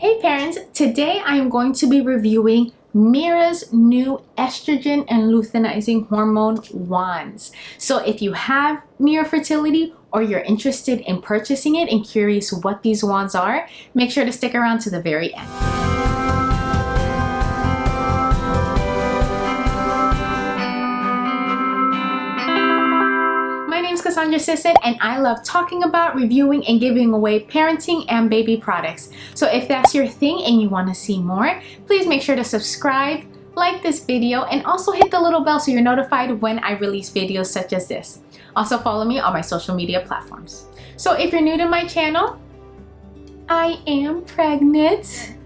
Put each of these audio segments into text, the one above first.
Hey parents, today I am going to be reviewing Mira's new estrogen and luteinizing hormone wands. So if you have Mira Fertility or you're interested in purchasing it and curious what these wands are, make sure to stick around to the very end. Kasandra Sison, and I love talking about, reviewing, and giving away parenting and baby products. So if that's your thing and you want to see more, please make sure to subscribe, like this video, and also hit the little bell so you're notified when I release videos such as this. Also follow me on my social media platforms. So if you're new to my channel, I am pregnant.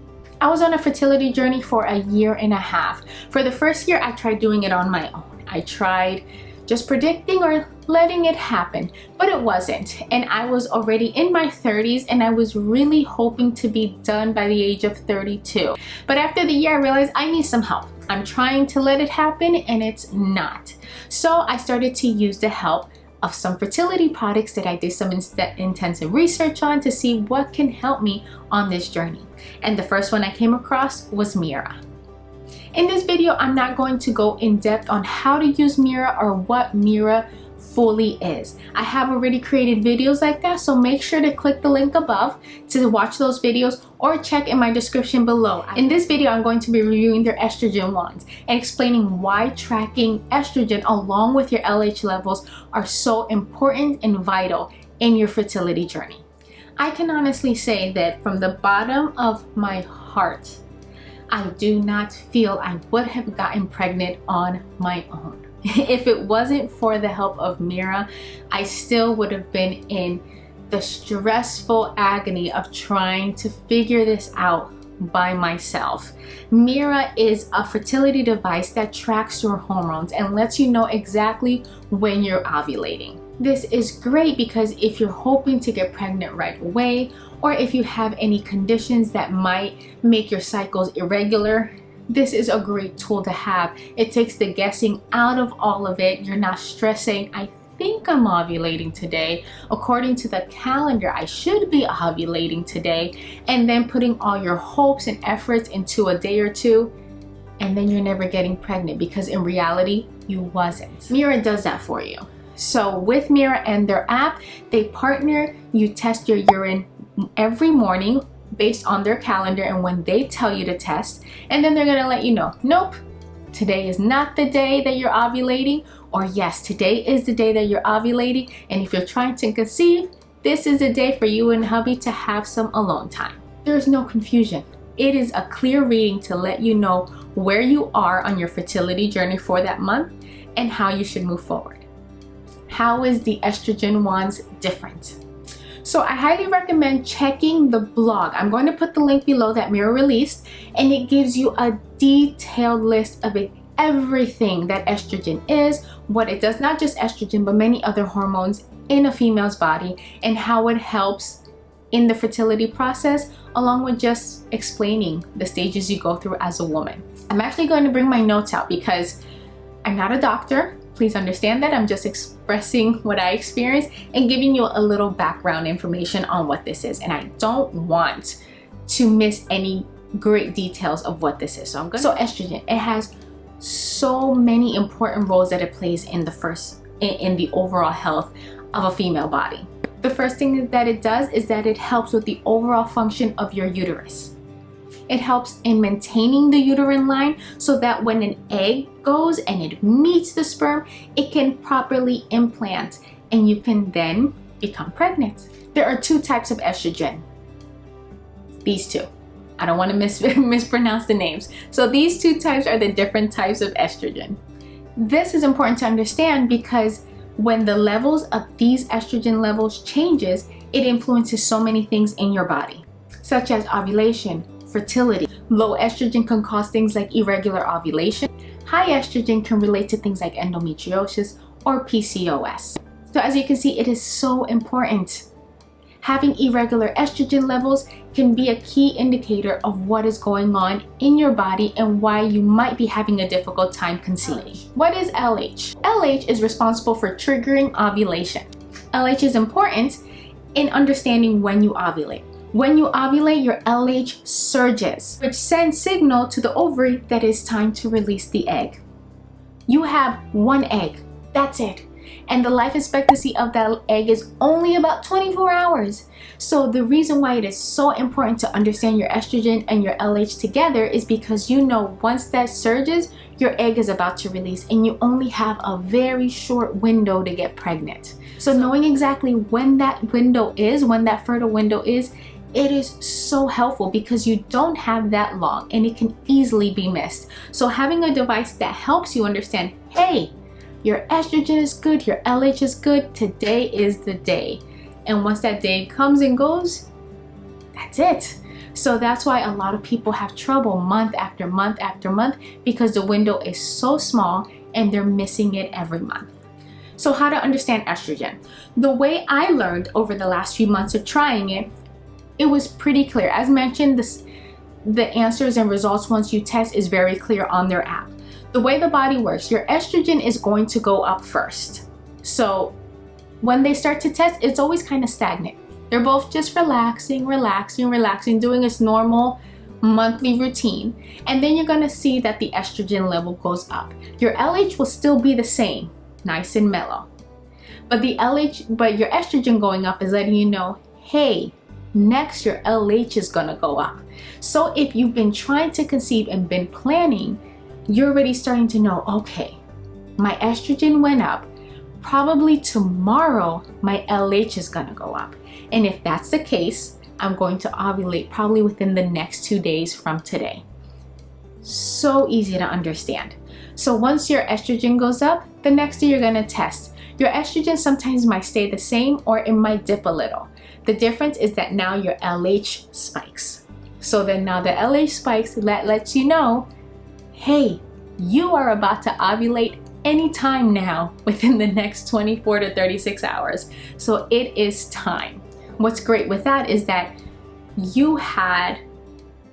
I was on a fertility journey for 1.5 years. For the first year, I tried doing it on my own. I tried just predicting or letting it happen, but it wasn't. And I was already in my 30s and I was really hoping to be done by the age of 32. But after the year, I realized I need some help. I'm trying to let it happen and it's not. So I started to use the help of some fertility products that I did some intensive research on to see what can help me on this journey. And the first one I came across was Mira. In this video, I'm not going to go in depth on how to use Mira or what Mira fully is. I have already created videos like that, so make sure to click the link above to watch those videos or check in my description below. In this video, I'm going to be reviewing their estrogen wands and explaining why tracking estrogen along with your LH levels are so important and vital in your fertility journey. I can honestly say that from the bottom of my heart, I do not feel I would have gotten pregnant on my own. If it wasn't for the help of Mira, I still would have been in the stressful agony of trying to figure this out by myself. Mira is a fertility device that tracks your hormones and lets you know exactly when you're ovulating. This is great because if you're hoping to get pregnant right away, or if you have any conditions that might make your cycles irregular, this is a great tool to have. It takes the guessing out of all of it. You're not stressing, I think I'm ovulating today. According to the calendar, I should be ovulating today, and then putting all your hopes and efforts into a day or two, and then you're never getting pregnant because in reality, you wasn't. Mira does that for you. So with Mira and their app, they partner. You test your urine every morning based on their calendar and when they tell you to test, and then they're gonna let you know, nope, today is not the day that you're ovulating, or yes, today is the day that you're ovulating, and if you're trying to conceive, this is the day for you and hubby to have some alone time. There's no confusion. It is a clear reading to let you know where you are on your fertility journey for that month and how you should move forward. How is the estrogen wands different? So I highly recommend checking the blog. I'm going to put the link below that Mira released, and it gives you a detailed list of everything that estrogen is, what it does, not just estrogen, but many other hormones in a female's body, and how it helps in the fertility process, along with just explaining the stages you go through as a woman. I'm actually going to bring my notes out because I'm not a doctor. Please understand that I'm just expressing what I experienced and giving you a little background information on what this is. And I don't want to miss any great details of what this is. So estrogen, it has so many important roles that it plays in the overall health of a female body. The first thing that it does is that it helps with the overall function of your uterus. It helps in maintaining the uterine line so that when an egg goes and it meets the sperm, it can properly implant and you can then become pregnant. There are 2 types of estrogen. These 2. I don't want to mispronounce the names. So these 2 types are the different types of estrogen. This is important to understand because when the levels of these estrogen levels changes, it influences so many things in your body, such as ovulation, fertility. Low estrogen can cause things like irregular ovulation. High estrogen can relate to things like endometriosis or PCOS. So as you can see, it is so important. Having irregular estrogen levels can be a key indicator of what is going on in your body and why you might be having a difficult time conceiving. What is LH? LH is responsible for triggering ovulation. LH is important in understanding when you ovulate. When you ovulate, your LH surges, which sends signal to the ovary that it's time to release the egg. You have one egg, that's it. And the life expectancy of that egg is only about 24 hours. So the reason why it is so important to understand your estrogen and your LH together is because you know once that surges, your egg is about to release and you only have a very short window to get pregnant. So knowing exactly when that window is, when that fertile window is, it is so helpful because you don't have that long and it can easily be missed. So having a device that helps you understand, hey, your estrogen is good, your LH is good, today is the day. And once that day comes and goes, that's it. So that's why a lot of people have trouble month after month after month because the window is so small and they're missing it every month. So how to understand estrogen? The way I learned over the last few months of trying it, it was pretty clear. As mentioned, the answers and results once you test is very clear on their app. The way the body works, your estrogen is going to go up first. So when they start to test, it's always kind of stagnant. They're both just relaxing, doing its normal monthly routine. And then you're gonna see that the estrogen level goes up. Your LH will still be the same, nice and mellow. But your estrogen going up is letting you know, hey, next your LH is gonna go up. So if you've been trying to conceive and been planning, you're already starting to know, okay, my estrogen went up. Probably tomorrow, my LH is gonna go up. And if that's the case, I'm going to ovulate probably within the next 2 days from today. So easy to understand. So once your estrogen goes up, the next day you're gonna test. Your estrogen sometimes might stay the same or it might dip a little. The difference is that now your LH spikes. So then now the LH spikes, lets you know, hey, you are about to ovulate anytime now within the next 24 to 36 hours. So it is time. What's great with that is that you had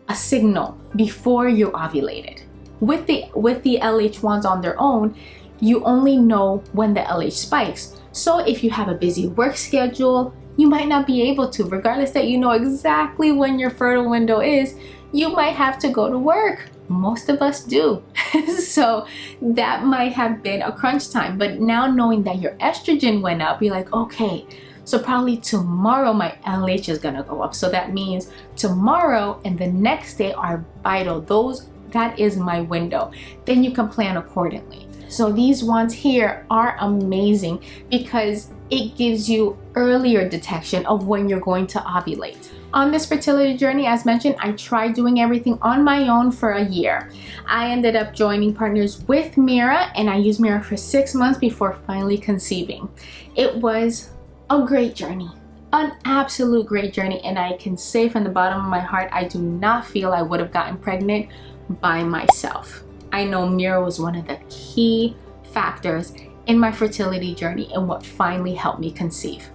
a signal before you ovulated. With the LH ones on their own, you only know when the LH spikes. So if you have a busy work schedule, you might not be able to, regardless that you know exactly when your fertile window is, you might have to go to work. Most of us do. So that might have been a crunch time. But now knowing that your estrogen went up, you're like, okay, so probably tomorrow my LH is gonna go up. So that means tomorrow and the next day are vital. That is my window. Then you can plan accordingly. So these ones here are amazing because it gives you earlier detection of when you're going to ovulate. On this fertility journey, as mentioned, I tried doing everything on my own for a year. I ended up joining partners with Mira and I used Mira for 6 months before finally conceiving. It was a great journey, an absolute great journey, and I can say from the bottom of my heart, I do not feel I would have gotten pregnant by myself. I know Mira was one of the key factors in my fertility journey and what finally helped me conceive.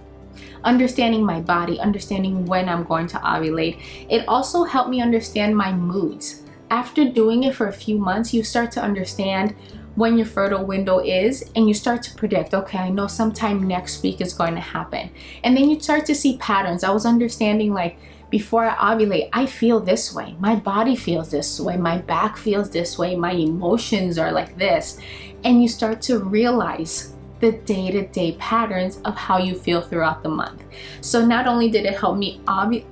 Understanding my body, understanding when I'm going to ovulate, it also helped me understand my moods. After doing it for a few months, you start to understand when your fertile window is and you start to predict, okay, I know sometime next week is going to happen. And then you start to see patterns. I was understanding, like, before I ovulate, I feel this way. My body feels this way. My back feels this way. My emotions are like this. And you start to realize the day-to-day patterns of how you feel throughout the month. So not only did it help me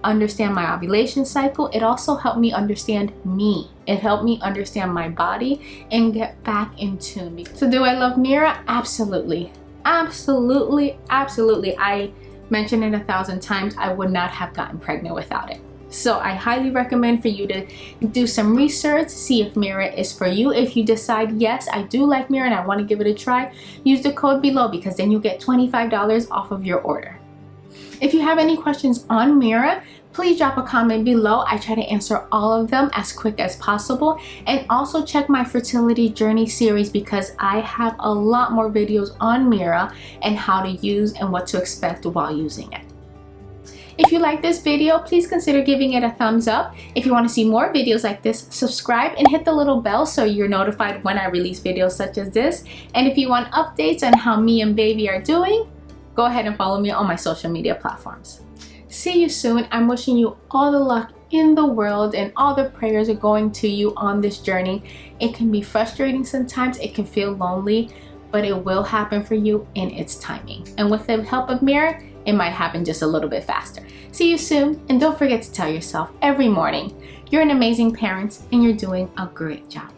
understand my ovulation cycle, it also helped me understand me. It helped me understand my body and get back in tune. So do I love Mira? Absolutely. Absolutely, absolutely. I mentioned it 1,000 times, I would not have gotten pregnant without it. So I highly recommend for you to do some research, see if Mira is for you. If you decide, yes, I do like Mira and I want to give it a try, use the code below because then you'll get $25 off of your order. If you have any questions on Mira, please drop a comment below. I try to answer all of them as quick as possible. And also check my fertility journey series because I have a lot more videos on Mira and how to use and what to expect while using it. If you like this video, please consider giving it a thumbs up. If you want to see more videos like this, subscribe and hit the little bell so you're notified when I release videos such as this. And if you want updates on how me and baby are doing, go ahead and follow me on my social media platforms. See you soon. I'm wishing you all the luck in the world, and all the prayers are going to you on this journey. It can be frustrating sometimes, it can feel lonely, but it will happen for you in its timing. And with the help of Mira, it might happen just a little bit faster. See you soon, and don't forget to tell yourself every morning, you're an amazing parent and you're doing a great job.